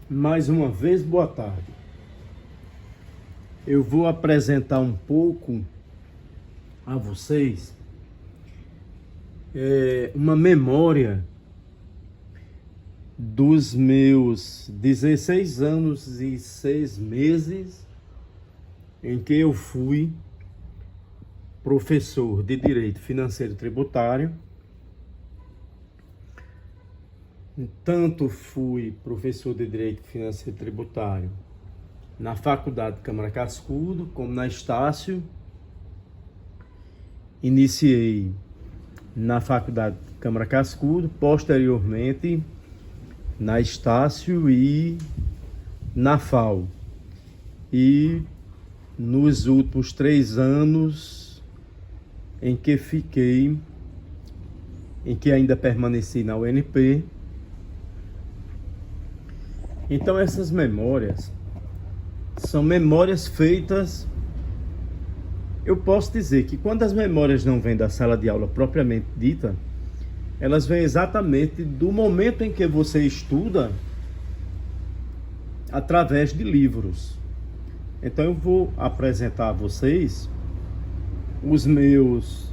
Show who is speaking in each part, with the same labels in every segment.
Speaker 1: Mais uma vez, boa tarde. Eu vou apresentar um pouco a vocês uma memória dos meus 16 anos e 6 meses em que eu fui professor de Direito Financeiro e Tributário. Tanto fui professor de Direito Financeiro e Tributário na Faculdade Câmara Cascudo, como na Estácio. Iniciei na Faculdade Câmara Cascudo, posteriormente na Estácio e na FAO. E nos últimos 3 anos em que ainda permaneci na UNP. Então essas memórias são memórias feitas, eu posso dizer que quando as memórias não vêm da sala de aula propriamente dita, elas vêm exatamente do momento em que você estuda através de livros. Então eu vou apresentar a vocês os meus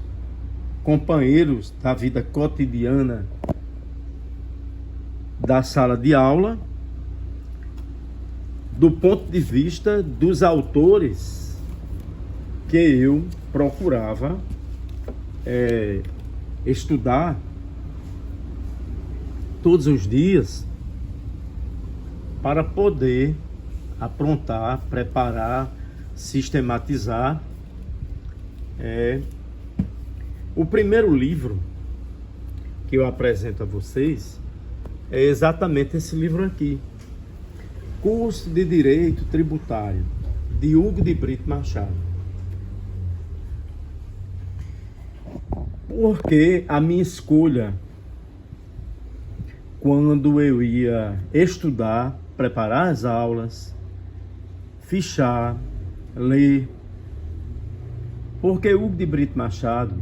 Speaker 1: companheiros da vida cotidiana da sala de aula, do ponto de vista dos autores que eu procurava estudar todos os dias para poder aprontar, preparar, sistematizar. O primeiro livro que eu apresento a vocês é exatamente esse livro aqui, Curso de Direito Tributário, de Hugo de Brito Machado. Porque a minha escolha, quando eu ia estudar, preparar as aulas, fichar, ler, porque Hugo de Brito Machado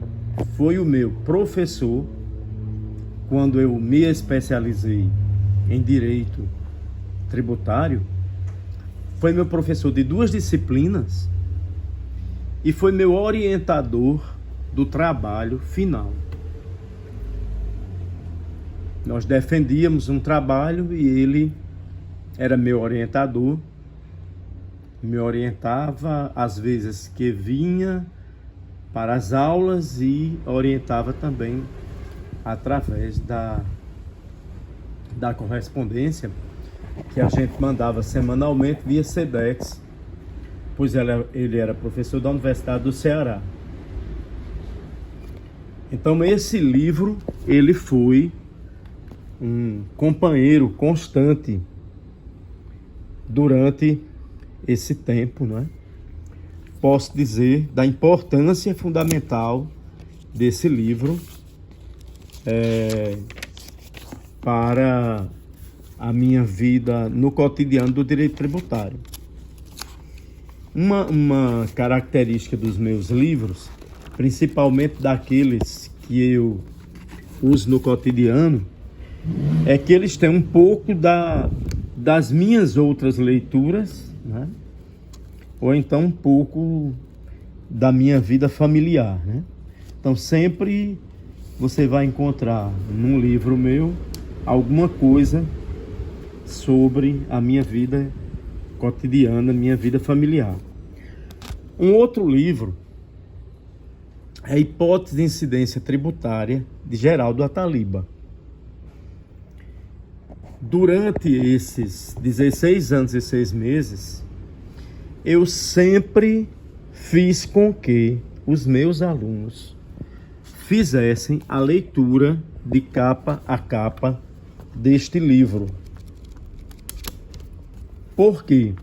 Speaker 1: foi o meu professor quando eu me especializei em Direito Tributário, foi meu professor de 2 disciplinas e foi meu orientador do trabalho final. Nós defendíamos um trabalho e ele era meu orientador, me orientava às vezes que vinha para as aulas e orientava também através da correspondência que a gente mandava semanalmente via Sedex, pois ele era professor da Universidade do Ceará. Então esse livro, ele foi um companheiro constante durante esse tempo, não é? Posso dizer da importância fundamental desse livro para a minha vida no cotidiano do direito tributário. Uma característica dos meus livros, principalmente daqueles que eu uso no cotidiano, é que eles têm um pouco das minhas outras leituras, né? Ou então um pouco da minha vida familiar, né? Então sempre você vai encontrar num livro meu alguma coisa sobre a minha vida cotidiana, minha vida familiar. Um outro livro é Hipótese de Incidência Tributária, de Geraldo Ataliba. Durante esses 16 anos e 6 meses, eu sempre fiz com que os meus alunos fizessem a leitura de capa a capa deste livro. Por quê?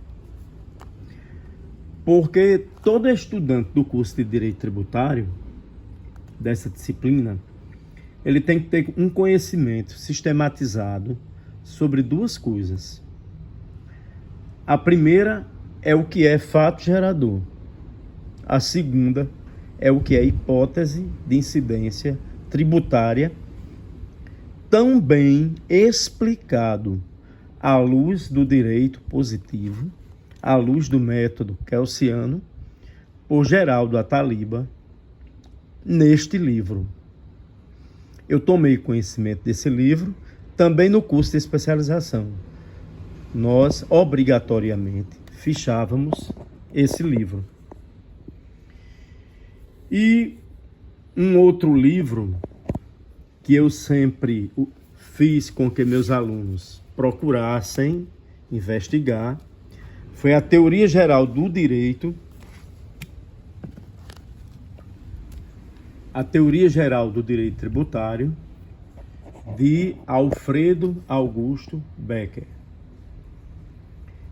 Speaker 1: Porque todo estudante do curso de Direito Tributário, dessa disciplina, ele tem que ter um conhecimento sistematizado sobre 2 coisas. A primeira é o que é fato gerador. A segunda é o que é hipótese de incidência tributária, tão bem explicado à luz do direito positivo, à luz do método kelsiano, por Geraldo Ataliba, neste livro. Eu tomei conhecimento desse livro também no curso de especialização. Nós, obrigatoriamente, fichávamos esse livro. E um outro livro que eu sempre fiz com que meus alunos procurassem investigar foi a Teoria Geral do Direito, a Teoria Geral do Direito Tributário, de Alfredo Augusto Becker.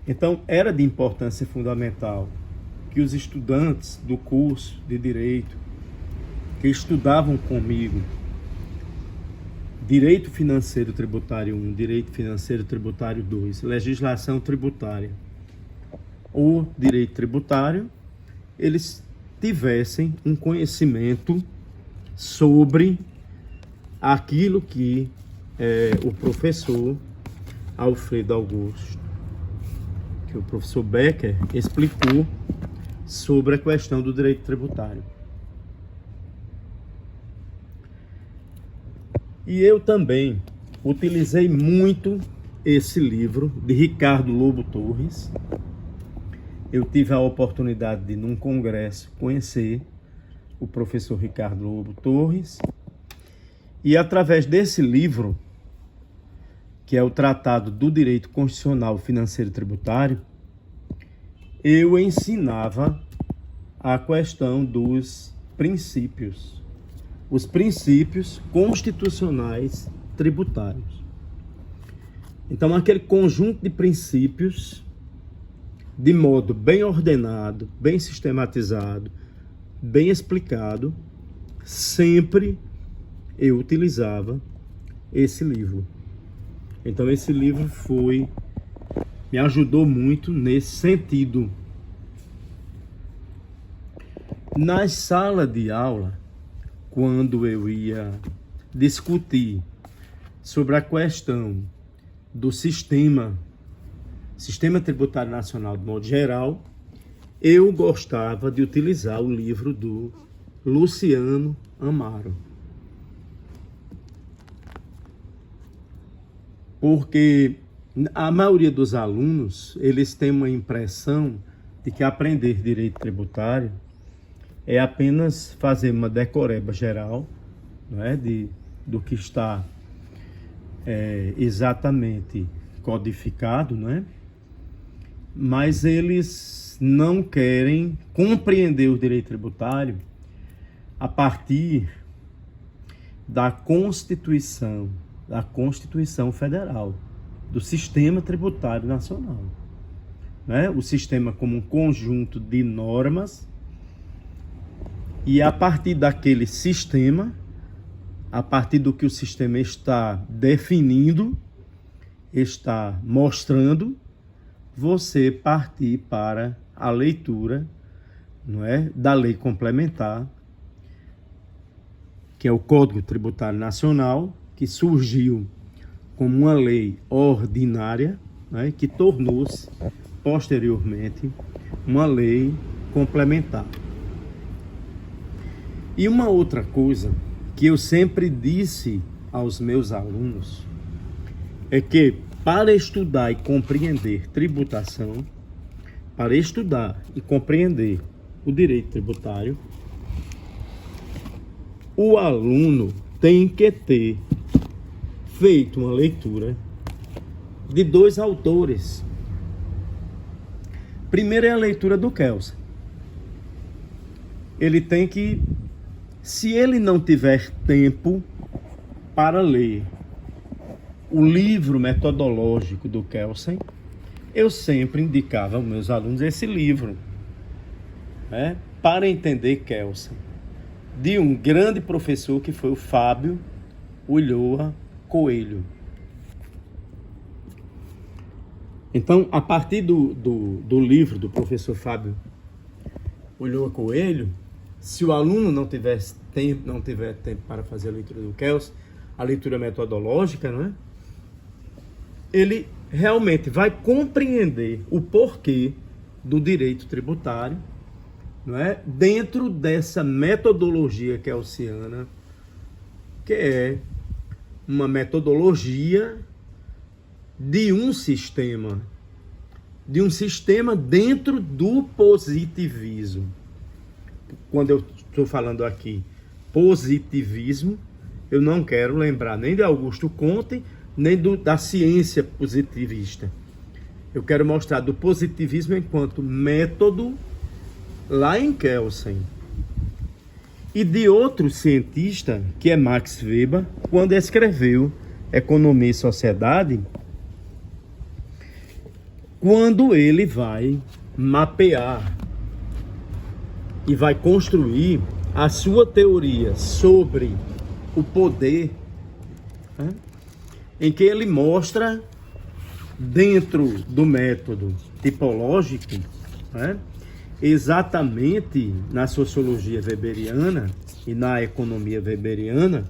Speaker 1: Então, era de importância fundamental que os estudantes do curso de Direito, que estudavam comigo Direito Financeiro Tributário 1, Direito Financeiro Tributário 2, Legislação Tributária, ou Direito Tributário, eles tivessem um conhecimento sobre aquilo que o professor Alfredo Augusto, que o professor Becker explicou sobre a questão do direito tributário. E eu também utilizei muito esse livro de Ricardo Lobo Torres. Eu tive a oportunidade de, num congresso, conhecer o professor Ricardo Lobo Torres. E através desse livro, que é o Tratado do Direito Constitucional Financeiro e Tributário, eu ensinava a questão dos princípios, os princípios constitucionais tributários. Então, aquele conjunto de princípios, de modo bem ordenado, bem sistematizado, bem explicado, sempre eu utilizava esse livro. Então, esse livro me ajudou muito nesse sentido. Na sala de aula, quando eu ia discutir sobre a questão do sistema tributário nacional de modo geral, eu gostava de utilizar o livro do Luciano Amaro. Porque a maioria dos alunos, eles têm uma impressão de que aprender direito tributário é apenas fazer uma decoreba geral, não é? Do que está exatamente codificado, não é? Mas eles não querem compreender o direito tributário a partir da Constituição Federal, do Sistema Tributário Nacional, né? O sistema como um conjunto de normas, e a partir daquele sistema, a partir do que o sistema está definindo, está mostrando, você partir para a leitura, não é, da lei complementar, que é o Código Tributário Nacional, que surgiu como uma lei ordinária, né, que tornou-se posteriormente uma lei complementar. E uma outra coisa que eu sempre disse aos meus alunos é que para estudar e compreender tributação, para estudar e compreender o direito tributário, o aluno tem que ter feito uma leitura de dois autores. Primeiro é a leitura do Kelsen. Ele tem que, se ele não tiver tempo para ler o livro metodológico do Kelsen, eu sempre indicava aos meus alunos esse livro, né, para entender Kelsen, de um grande professor que foi o Fábio Ulloa Coelho. Então, a partir do livro do professor Fábio Ulloa Coelho, se o aluno não tiver tempo para fazer a leitura do Kelsen, a leitura metodológica, não é? Ele realmente vai compreender o porquê do direito tributário, não é? Dentro dessa metodologia kelsciana, que é uma metodologia de um sistema dentro do positivismo. Quando eu estou falando aqui positivismo, eu não quero lembrar nem de Augusto Comte, nem da ciência positivista. Eu quero mostrar do positivismo enquanto método lá em Kelsen. E de outro cientista, que é Max Weber, quando escreveu Economia e Sociedade, quando ele vai mapear e vai construir a sua teoria sobre o poder, né, em que ele mostra, dentro do método tipológico, né, exatamente na sociologia weberiana e na economia weberiana,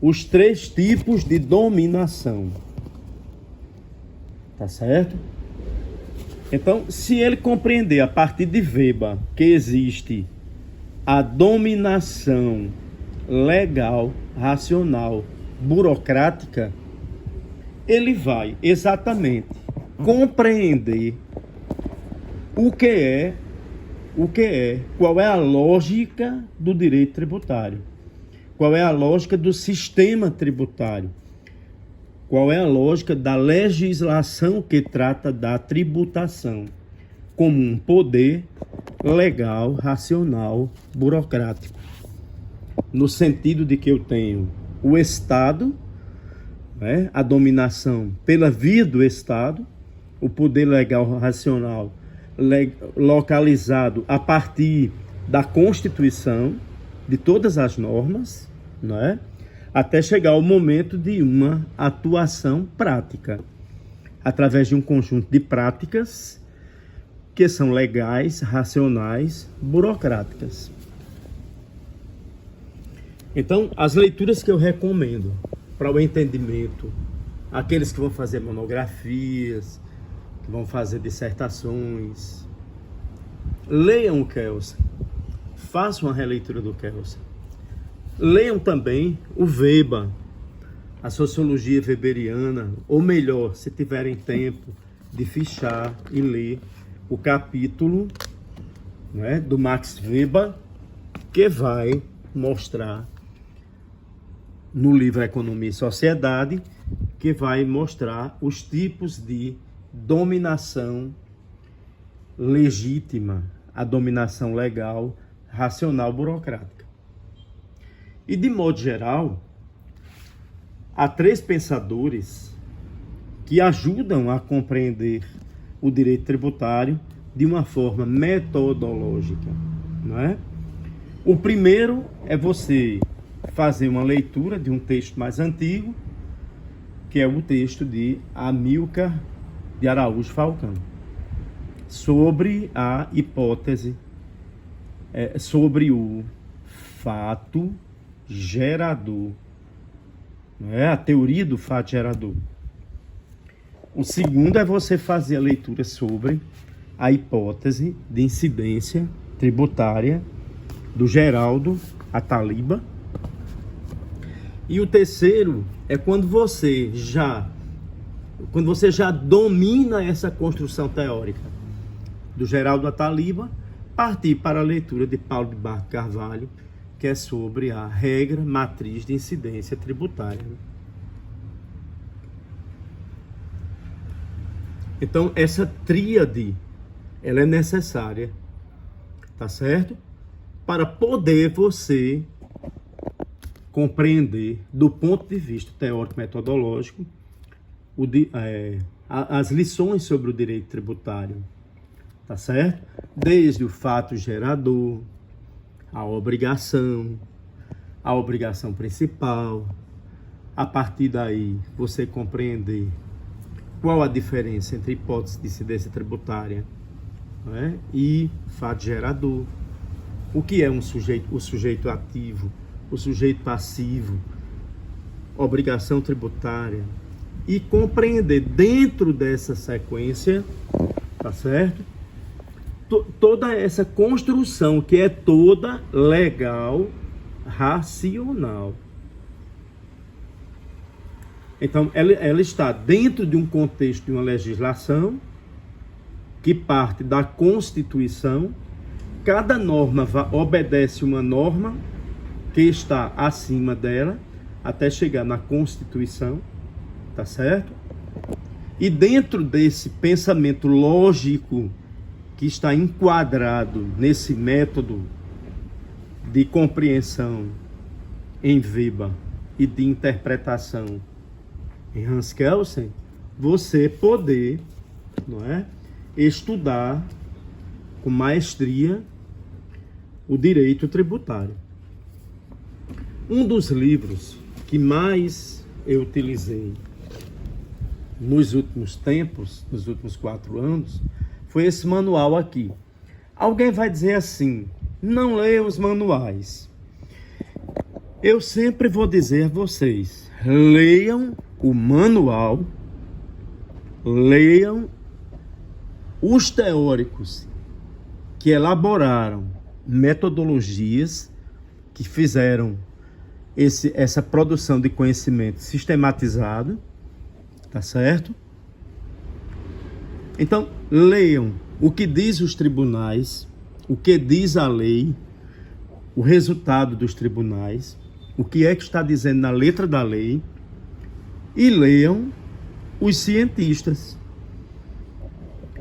Speaker 1: os 3 tipos de dominação. Tá certo? Então, se ele compreender a partir de Weber que existe a dominação legal, racional, burocrática, ele vai exatamente compreender qual é a lógica do direito tributário, qual é a lógica do sistema tributário, qual é a lógica da legislação que trata da tributação como um poder legal, racional, burocrático. No sentido de que eu tenho o Estado, né, a dominação pela via do Estado, o poder legal, racional, localizado a partir da Constituição, de todas as normas, né, até chegar ao momento de uma atuação prática, através de um conjunto de práticas que são legais, racionais, burocráticas. Então, as leituras que eu recomendo para o entendimento, aqueles que vão fazer monografias, que vão fazer dissertações, leiam o Kelsen, façam uma releitura do Kelsen. Leiam também o Weber, a sociologia weberiana, ou melhor, se tiverem tempo de fichar e ler o capítulo, né, do Max Weber, que vai mostrar no livro Economia e Sociedade, que vai mostrar os tipos de dominação legítima, a dominação legal, racional, burocrática. E, de modo geral, há 3 pensadores que ajudam a compreender o direito tributário de uma forma metodológica, não é? O primeiro é você fazer uma leitura de um texto mais antigo, que é o texto de Amilcar de Araújo Falcão, sobre a hipótese, sobre o fato gerador, não é? A teoria do fato gerador. O segundo é você fazer a leitura sobre a hipótese de incidência tributária do Geraldo Ataliba. E o terceiro é quando você já domina essa construção teórica do Geraldo Ataliba, partir para a leitura de Paulo de Barros Carvalho, que é sobre a regra matriz de incidência tributária. Então, essa tríade, ela é necessária, tá certo? Para poder você compreender, do ponto de vista teórico-metodológico, as lições sobre o direito tributário, tá certo? Desde o fato gerador, a obrigação principal, a partir daí você compreender qual a diferença entre hipótese de incidência tributária, né, e fato gerador, o que é o sujeito ativo, o sujeito passivo, obrigação tributária, e compreender dentro dessa sequência, tá certo? Toda essa construção que é toda legal, racional. Então, ela está dentro de um contexto de uma legislação que parte da Constituição. Cada norma obedece uma norma que está acima dela, até chegar na Constituição, tá certo? E dentro desse pensamento lógico que está enquadrado nesse método de compreensão em Weber e de interpretação em Hans Kelsen, você poder, não é, estudar com maestria o direito tributário. Um dos livros que mais eu utilizei nos últimos tempos, nos últimos 4 anos, foi esse manual aqui. Alguém vai dizer assim, não leia os manuais. Eu sempre vou dizer a vocês, leiam o manual, leiam os teóricos que elaboraram metodologias, que fizeram essa produção de conhecimento sistematizado, tá certo? Então, leiam o que diz os tribunais, o que diz a lei, o resultado dos tribunais, o que é que está dizendo na letra da lei, e leiam os cientistas.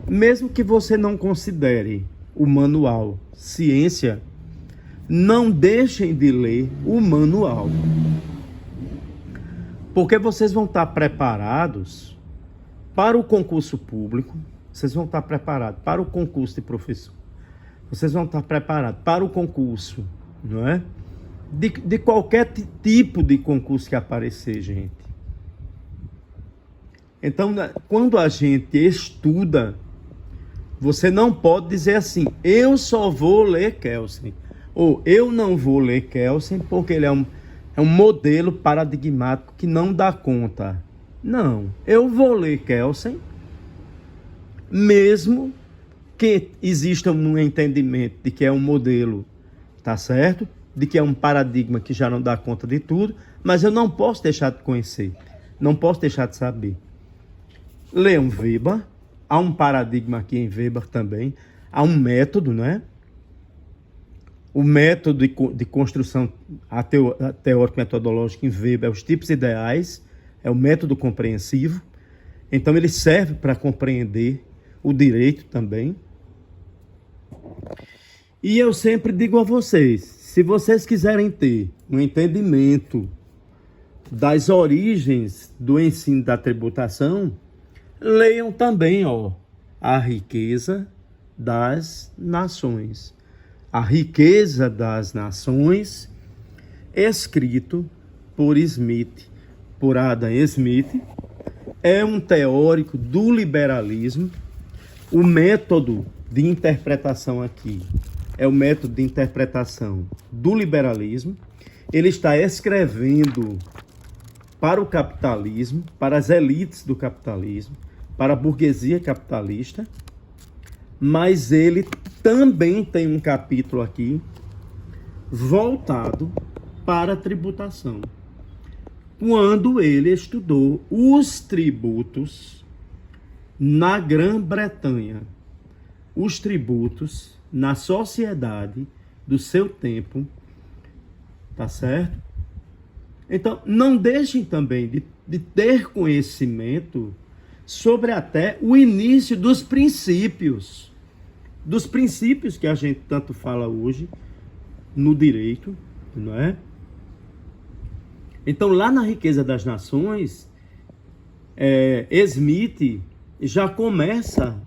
Speaker 1: Mesmo que você não considere o manual ciência, não deixem de ler o manual. Porque vocês vão estar preparados para o concurso público, vocês vão estar preparados para o concurso de professor, vocês vão estar preparados para o concurso, não é? De qualquer tipo de concurso que aparecer, gente. Então, quando a gente estuda, você não pode dizer assim, eu só vou ler Kelsen, ou eu não vou ler Kelsen porque ele é um modelo paradigmático que não dá conta. Não, eu vou ler Kelsen, mesmo que exista um entendimento de que é um modelo, tá certo? De que é um paradigma que já não dá conta de tudo, mas eu não posso deixar de conhecer, não posso deixar de saber. Leiam Weber, há um paradigma aqui em Weber também, há um método, né? O método de construção teórico-metodológica em Weber é os tipos ideais, é o método compreensivo. Então, ele serve para compreender o direito também. E eu sempre digo a vocês, se vocês quiserem ter um entendimento das origens do ensino da tributação, leiam também, A Riqueza das Nações. A Riqueza das Nações, escrito por Smith, por Adam Smith, é um teórico do liberalismo. O método de interpretação aqui é o método de interpretação do liberalismo. Ele está escrevendo para o capitalismo, para as elites do capitalismo, para a burguesia capitalista, mas ele também tem um capítulo aqui voltado para a tributação. Quando ele estudou os tributos na Grã-Bretanha, os tributos na sociedade do seu tempo, tá certo? Então, não deixem também de ter conhecimento sobre até o início dos princípios que a gente tanto fala hoje no direito, não é? Então, lá na Riqueza das Nações, Smith já começa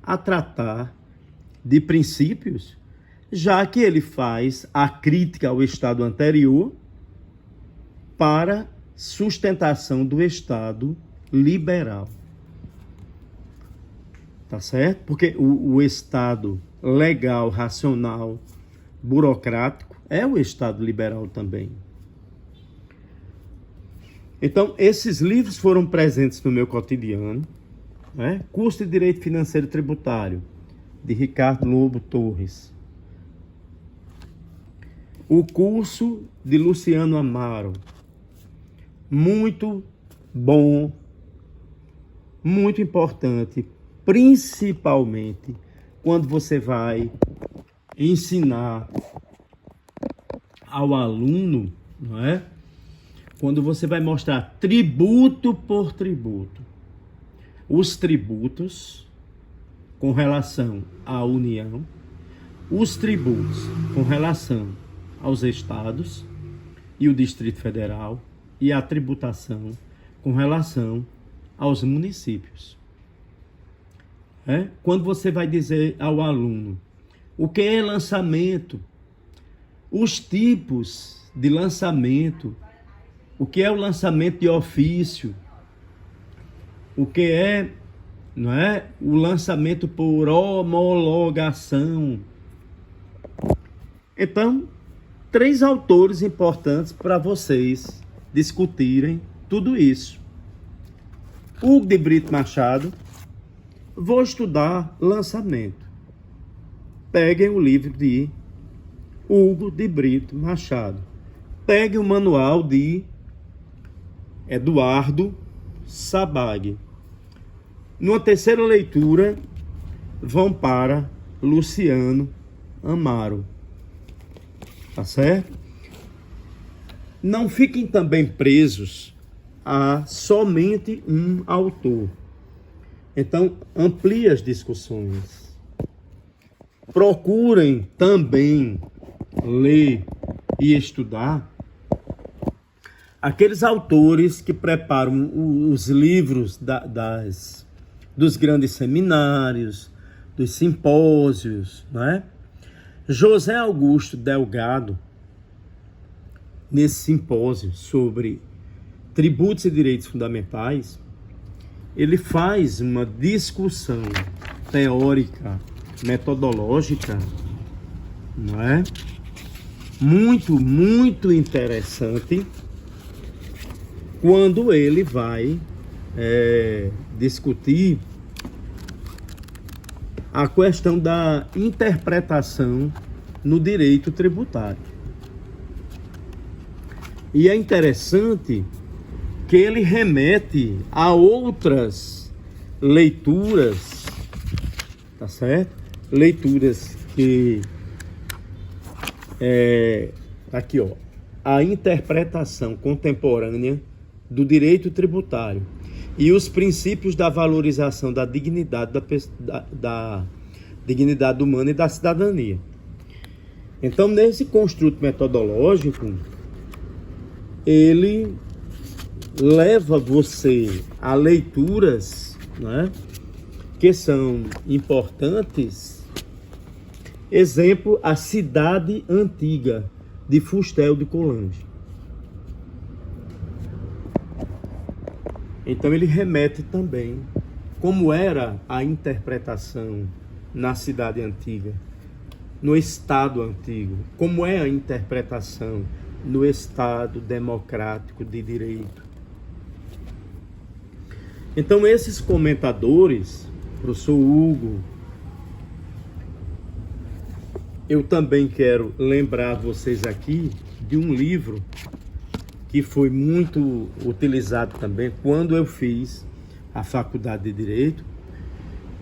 Speaker 1: a tratar de princípios, já que ele faz a crítica ao Estado anterior para sustentação do Estado liberal. Tá certo? Porque o Estado legal, racional, burocrático é o Estado liberal também. Então, esses livros foram presentes no meu cotidiano, né? Curso de Direito Financeiro e Tributário, de Ricardo Lobo Torres. O curso de Luciano Amaro, muito bom, muito importante, principalmente quando você vai ensinar ao aluno, não é? Quando você vai mostrar tributo por tributo, os tributos com relação à União, os tributos com relação aos estados e o Distrito Federal e a tributação com relação aos municípios. Quando você vai dizer ao aluno o que é lançamento, os tipos de lançamento, o que é o lançamento de ofício, o que é, não é, o lançamento por homologação. Então, 3 autores importantes para vocês discutirem tudo isso. Hugo de Brito Machado, vou estudar lançamento. Peguem o livro de Hugo de Brito Machado. Peguem o manual de Eduardo Sabag. Numa terceira leitura, vão para Luciano Amaro. Tá certo? Não fiquem também presos a somente um autor. Então, amplie as discussões. Procurem também ler e estudar aqueles autores que preparam os livros dos grandes seminários, dos simpósios, não é? José Augusto Delgado, nesse simpósio sobre tributos e direitos fundamentais, ele faz uma discussão teórica, metodológica, não é? Muito, muito interessante, quando ele vai discutir a questão da interpretação no direito tributário. E é interessante que ele remete a outras leituras, tá certo? Leituras que aqui, ó, a interpretação contemporânea do direito tributário e os princípios da valorização da dignidade da dignidade humana e da cidadania. Então, nesse construto metodológico, ele leva você a leituras, né, que são importantes. Exemplo, a Cidade Antiga, de Fustel de Coulanges. Então ele remete também como era a interpretação na Cidade Antiga, no Estado Antigo, como é a interpretação no Estado Democrático de Direito. Então esses comentadores, professor Hugo, eu também quero lembrar vocês aqui de um livro que foi muito utilizado também quando eu fiz a Faculdade de Direito,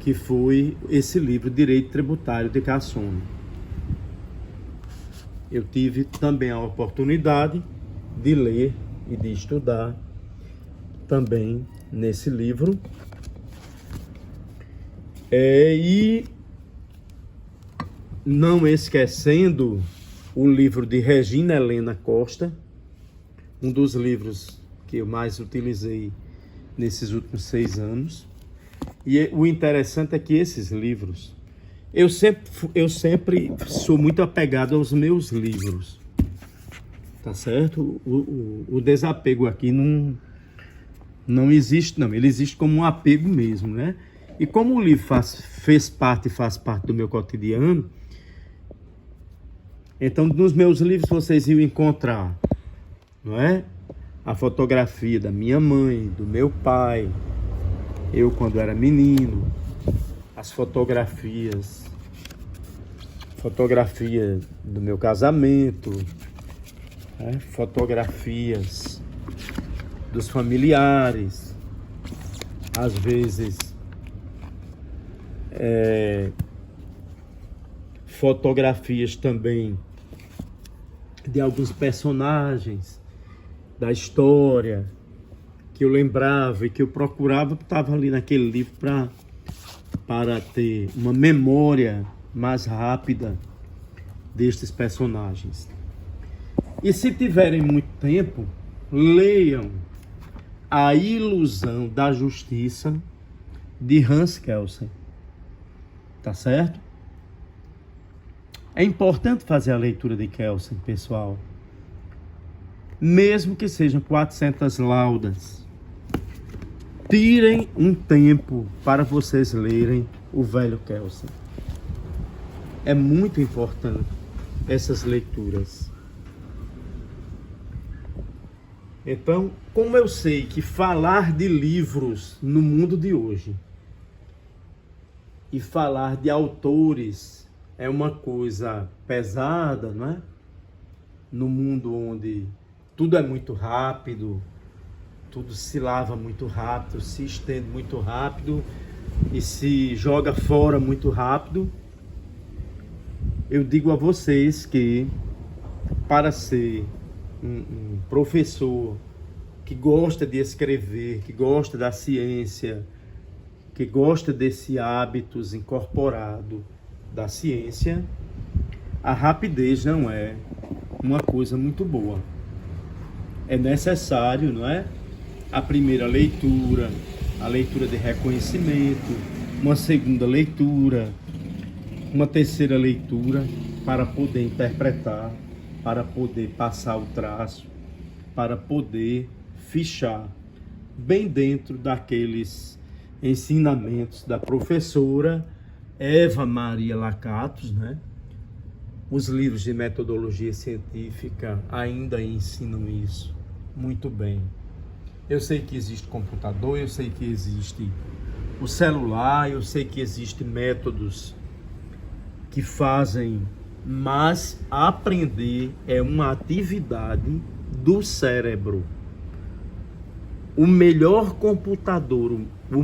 Speaker 1: que foi esse livro, Direito Tributário de Cassone. Eu tive também a oportunidade de ler e de estudar também nesse livro. E não esquecendo o livro de Regina Helena Costa, um dos livros que eu mais utilizei nesses últimos 6 anos. E o interessante é que esses livros, eu sempre sou muito apegado aos meus livros, tá certo? O desapego aqui não existe, não. Ele existe como um apego mesmo, né? E como o livro faz parte do meu cotidiano, então nos meus livros vocês iam encontrar, não é? a fotografia da minha mãe, do meu pai, eu quando era menino, as fotografia do meu casamento, né? Fotografias dos familiares, às vezes fotografias também de alguns personagens da história que eu lembrava e que eu procurava, estava ali naquele livro para ter uma memória mais rápida destes personagens. E se tiverem muito tempo, leiam A Ilusão da Justiça, de Hans Kelsen. Tá certo? É importante fazer a leitura de Kelsen, pessoal. Mesmo que sejam 400 laudas. Tirem um tempo para vocês lerem o velho Kelsen. É muito importante essas leituras. Então, como eu sei que falar de livros no mundo de hoje e falar de autores é uma coisa pesada, não é? No mundo onde tudo é muito rápido, tudo se lava muito rápido, se estende muito rápido e se joga fora muito rápido, eu digo a vocês que para ser um professor que gosta de escrever, que gosta da ciência, que gosta desse hábitos incorporado da ciência, a rapidez não é uma coisa muito boa. É necessário, não é? A primeira leitura, a leitura de reconhecimento, uma segunda leitura, uma terceira leitura para poder interpretar, para poder passar o traço, para poder fichar bem dentro daqueles ensinamentos da professora Eva Maria Lakatos, né? Os livros de metodologia científica ainda ensinam isso muito bem. Eu sei que existe computador, eu sei que existe o celular, eu sei que existem métodos que fazem, mas aprender é uma atividade do cérebro. O melhor computador,